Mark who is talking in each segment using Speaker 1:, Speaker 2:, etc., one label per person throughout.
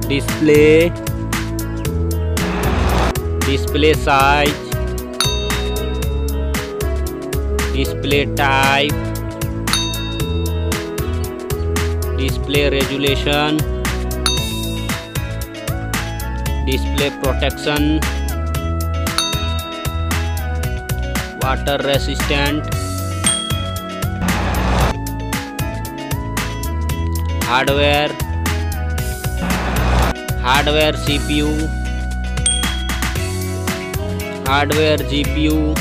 Speaker 1: display, display size, display type, display resolution, display protection, water resistant, hardware CPU, hardware GPU,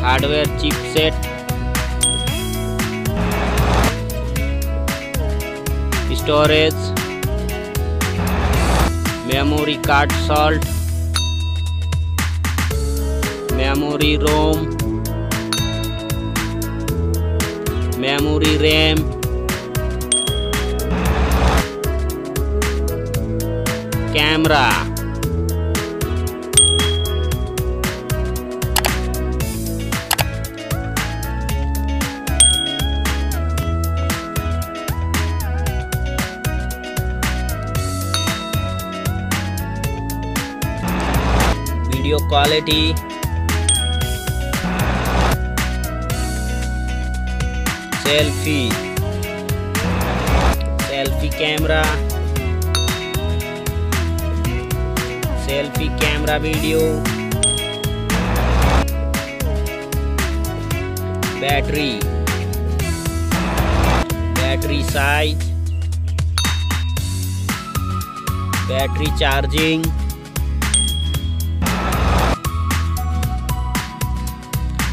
Speaker 1: hardware chipset, storage, memory card slot, memory ROM, memory RAM, camera, video quality, selfie camera, selfie camera video, battery size, battery charging,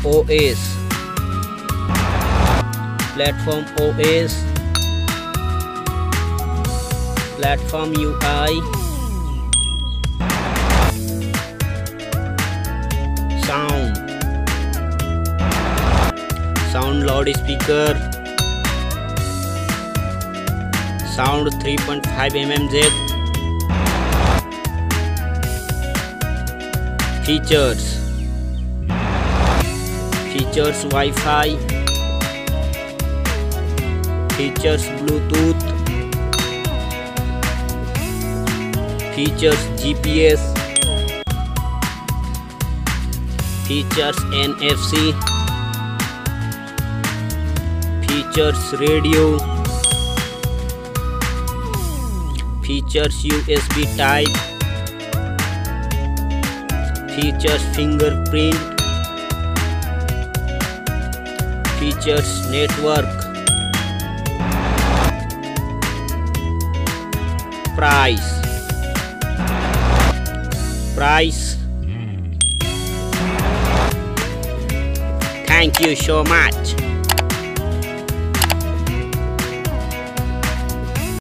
Speaker 1: OS, platform OS, platform UI, sound loudspeaker, sound 3.5 mm jack, features Wi-Fi, features Bluetooth, features GPS, features NFC, features radio, features USB type, features fingerprint, features network, price. Thank you so much.